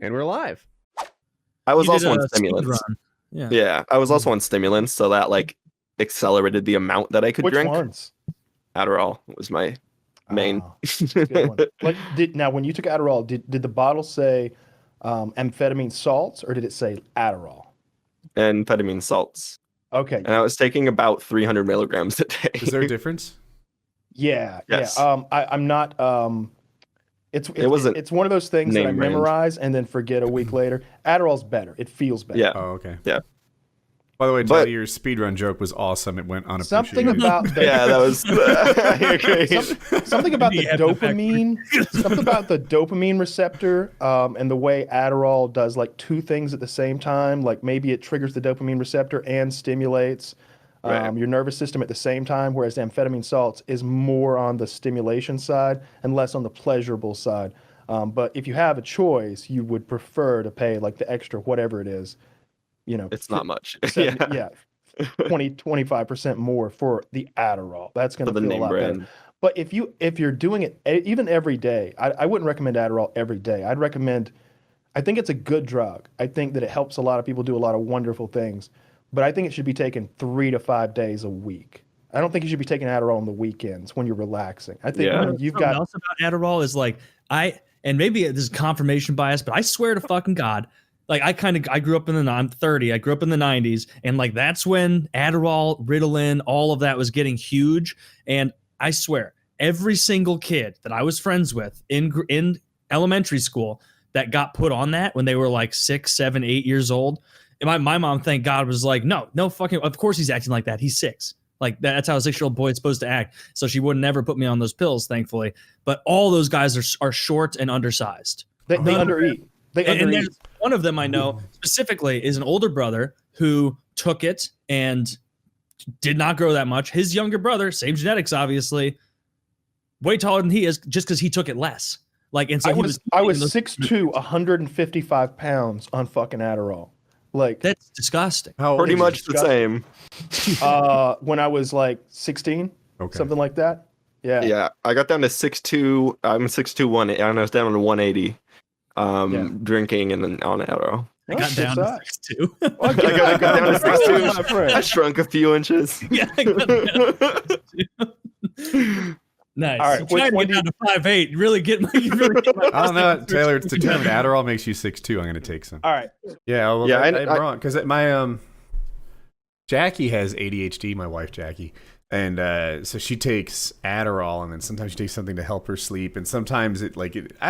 And we're live. I was You also did on a speed stimulants. run. Yeah. Yeah, I was also on stimulants, so that like accelerated the amount that I could Which drink. ones? Adderall was my main. Good one. Like, now when you took Adderall, did the bottle say amphetamine salts or did it say Adderall? Amphetamine salts. Okay. And I was taking about 300 milligrams a day. Is there a difference? Yeah. Yes. Yeah. I'm not. It's one of those things that I name brand. memorize and then forget a week later. Adderall's better. It feels better. Yeah. Oh, okay. Yeah. By the way, But- Charlie, your speedrun joke was awesome. It went Something unappreciated. about the, Yeah, that was. I agree. something about the Yeah, the dopamine, something about the dopamine receptor, and the way Adderall does like two things at the same time. Like maybe it triggers the dopamine receptor and stimulates Right. your nervous system at the same time, whereas amphetamine salts is more on the stimulation side and less on the pleasurable side. But if you have a choice, you would prefer to pay like the extra whatever it is. You know, It's not much. 70, yeah, 25% more for the Adderall. That's going For to the feel a name lot brand. better. But if you're doing it even every day, I wouldn't recommend Adderall every day. I think it's a good drug. I think that it helps a lot of people do a lot of wonderful things. But I think it should be taken 3 to 5 days a week. I don't think you should be taking Adderall on the weekends when you're relaxing. I think Yeah. when you've Something got else about Adderall is like and maybe this is confirmation bias, but I swear to fucking God, like I grew up I'm 30. I grew up in the 90s, and like that's when Adderall, Ritalin, all of that was getting huge. And I swear, every single kid that I was friends with in elementary school that got put on that when they were like 6, 7, 8 years old, and my mom, thank God, was like, no fucking, of course he's acting like that. He's 6. Like that's how a 6-year-old boy is supposed to act. So she would never put me on those pills, thankfully. But all those guys are short and undersized. they undereat. And there's one of them I know specifically is an older brother who took it and did not grow that much. His younger brother, same genetics, obviously, way taller than he is, just because he took it less. Like, and so I was 6'2", 155 pounds on fucking Adderall. Like that's disgusting. How old Pretty is he? much the same. when I was like 16, Okay. something like that. Yeah. Yeah, I got down to 6'2". I'm 6'2", and I was down to 180. Drinking and then on Adderall. I got down to 6'2". I got down to 6'2". My friend. I shrunk a few inches. Yeah, I got down to 6'2". Nice. All right, I'm trying to which get one down to 5'8". Really get my. I don't know, Taylor. It's determined. Adderall makes you 6'2". I'm going to take some. All right. Yeah, well, Yeah, I'm I- wrong because my Jackie has ADHD. My wife Jackie, and so she takes Adderall, and then sometimes she takes something to help her sleep, and sometimes I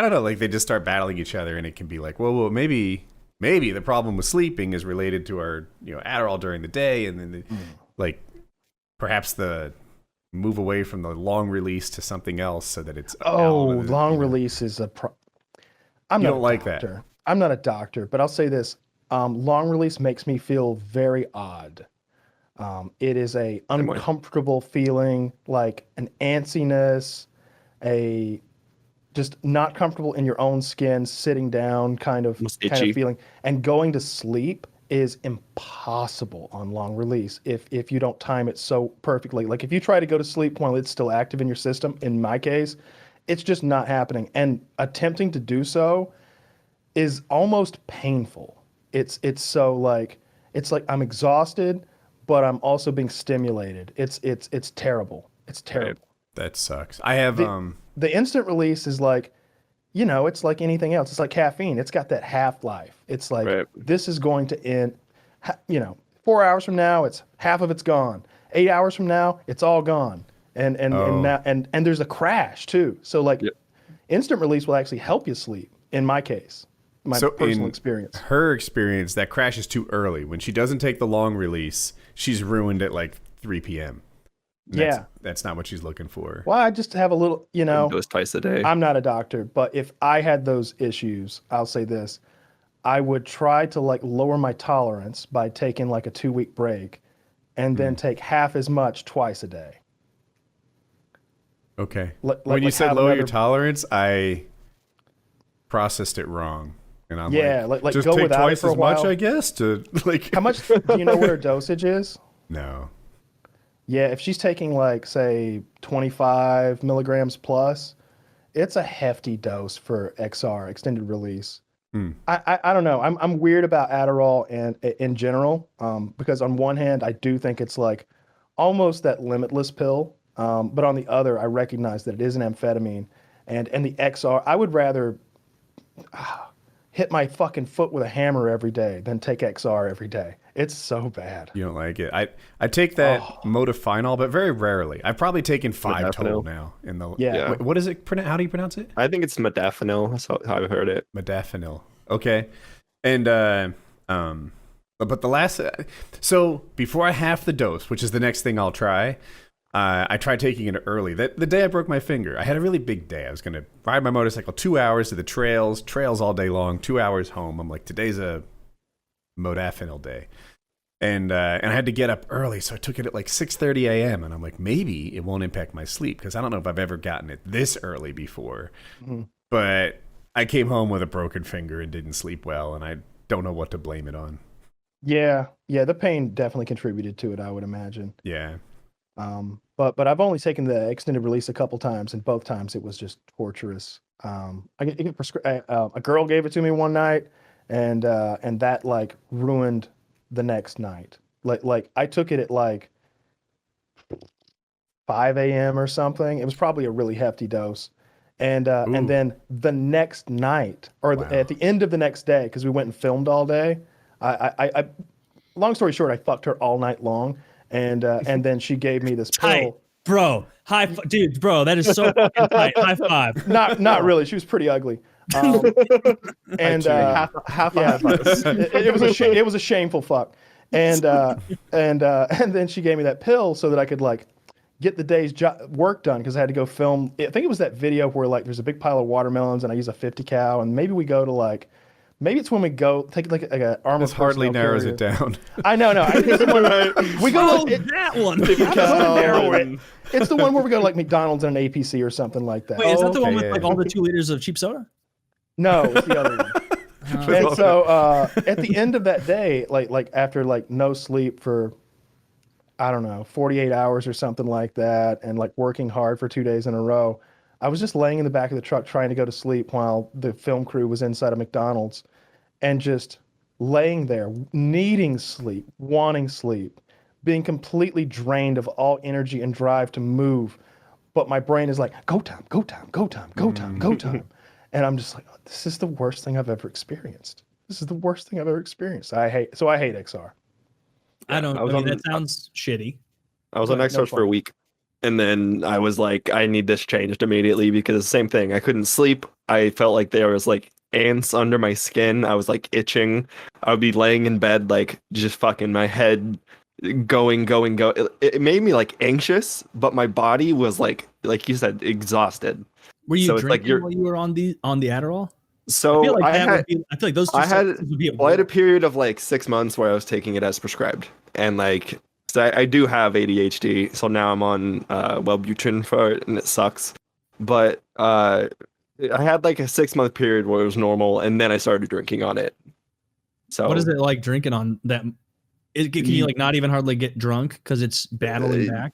don't know, like they just start battling each other, and it can be like, well, maybe the problem with sleeping is related to our Adderall during the day, and then like perhaps the move away from the long release to something else so that it's Long release is I'm You not don't a like doctor. that. I'm not a doctor, but I'll say this: long release makes me feel very odd. It is a uncomfortable feeling, like an antsiness, a just not comfortable in your own skin, sitting down kind of itchy. feeling. And going to sleep is impossible on long release if you don't time it so perfectly. Like if you try to go to sleep while it's still active in your system, in my case, it's just not happening. And attempting to do so is almost painful. It's so like I'm exhausted, but I'm also being stimulated. It's terrible. It's terrible. That sucks. I have The instant release is like, it's like anything else. It's like caffeine. It's got that half-life. It's like This is going to end, 4 hours from now, it's half of it's gone. 8 hours from now, it's all gone. And there's a crash too. So like instant release will actually help you sleep in my case. My personal experience. Her experience, that crash is too early. When she doesn't take the long release, she's ruined at like 3 p.m. That's not what she's looking for. Well, I just have a little, Dose twice a day. I'm not a doctor, but if I had those issues, I'll say this: I would try to like lower my tolerance by taking like a 2-week break, and then take half as much twice a day. Okay. When you said lower your tolerance, I processed it wrong, and I'm like just go take without twice it for a as much, while. I guess. To like How much do you know what her dosage is? No. Yeah, if she's taking like say 25 milligrams plus, it's a hefty dose for XR, extended release. I don't know. I'm weird about Adderall and in general, because on one hand I do think it's like almost that limitless pill, but on the other I recognize that it is an amphetamine, and the XR. I would rather hit my fucking foot with a hammer every day than take XR every day. It's so bad. You don't like it. I take that modafinil, but very rarely. I've probably taken 5 total now. In the Yeah. What is it? How do you pronounce it? I think it's modafinil. That's how I've heard it. Modafinil. Okay. And but the last so before I half the dose, which is the next thing I'll try, I tried taking it early. The day I broke my finger, I had a really big day. I was gonna ride my motorcycle 2 hours to the trails all day long, 2 hours home. I'm like, today's a modafinil day. And I had to get up early, so I took it at like 6:30 a.m. And I'm like, maybe it won't impact my sleep, because I don't know if I've ever gotten it this early before. Mm-hmm. But I came home with a broken finger and didn't sleep well, and I don't know what to blame it on. Yeah, the pain definitely contributed to it, I would imagine. Yeah. But I've only taken the extended release a couple times, and both times it was just torturous. A girl gave it to me one night, and that like ruined the next night. Like I took it at like 5 a.m. or something. It was probably a really hefty dose. And then the next night, or at the end of the next day, because we went and filmed all day, I long story short, I fucked her all night long, and then she gave me this pill. Tight, bro. Dude, bro, that is so fucking tight. High five. Not really. She was pretty ugly. And half it was a shameful fuck. And then she gave me that pill so that I could like get the day's work done, because I had to go film. I think it was that video where like there's a big pile of watermelons and I use a 50 cal, and maybe we go to like, maybe it's when we go take like a armor. This hardly narrows it down. I know. I think it's the one, we go that one. 50 cal narrow it. It's the one where we go to like McDonald's and an APC or something like that. Wait, is that the one with like all the 2 liters of cheap soda? No, it's the other one. And so at the end of that day, like after like no sleep for, I don't know, 48 hours or something like that, and like working hard for 2 days in a row, I was just laying in the back of the truck trying to go to sleep while the film crew was inside of McDonald's, and just laying there needing sleep, wanting sleep, being completely drained of all energy and drive to move. But my brain is like, go time. And I'm just like, oh, this is the worst thing I've ever experienced. I hate XR. That sounds shitty. I was on XR for a week, and then I was like, I need this changed immediately, because same thing. I couldn't sleep. I felt like there was like ants under my skin. I was like itching. I would be laying in bed, like just fucking my head going. It made me like anxious, but my body was like you said, exhausted. Were you drinking while you were on the Adderall? So I had those two would be I had a period of like 6 months where I was taking it as prescribed, and like, so I do have ADHD, so now I'm on Wellbutrin for it, and it sucks. But I had like a 6-month period where it was normal, and then I started drinking on it. So what is it like drinking on that? Can you like not even hardly get drunk because it's battling back?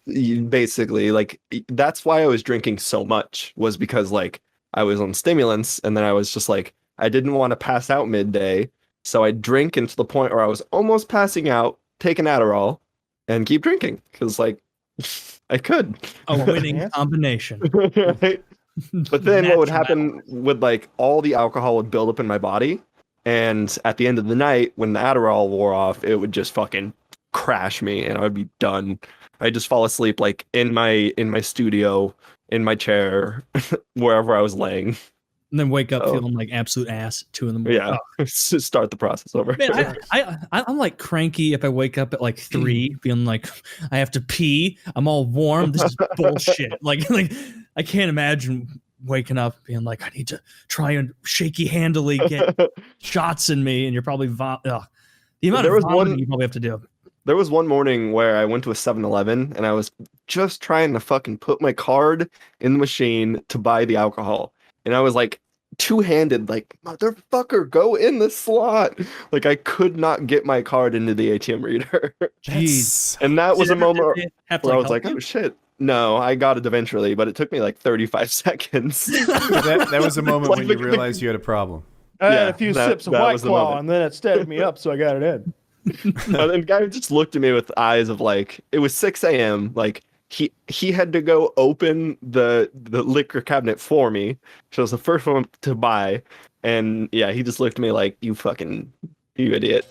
Basically, like that's why I was drinking so much, was because like I was on stimulants, and then I was just like, I didn't want to pass out midday, so I drink into the point where I was almost passing out, take an Adderall, and keep drinking, because like I could. A winning combination. Right? But then what would happen with like all the alcohol would build up in my body, and at the end of the night, when the Adderall wore off, it would just fucking crash me, and I would be done. I'd just fall asleep like in my studio, in my chair, wherever I was laying. And then wake up feeling like absolute ass 2 in the morning. Yeah, start the process over. Man, I'm like cranky if I wake up at like 3, feeling like I have to pee. I'm all warm. This is bullshit. Like I can't imagine waking up being like, I need to try and shaky handily get shots in me, and you're probably the amount of vomiting you probably have to do. There was one morning where I went to a 7-Eleven, and I was just trying to fucking put my card in the machine to buy the alcohol. And I was like two-handed, like, motherfucker, go in the slot. Like, I could not get my card into the ATM reader. Jeez. And that was a moment where I was like, you? oh shit. No, I got it eventually, but it took me like 35 seconds. That was a moment when you realized you had a problem. I had Yeah, a few that- sips of that White was the Claw, moment. and then it steadied me up, so I got it in. And then the guy just looked at me with eyes of like, it was 6 a.m. Like he had to go open the liquor cabinet for me. So I was the first one to buy. And yeah, he just looked at me like, you idiot.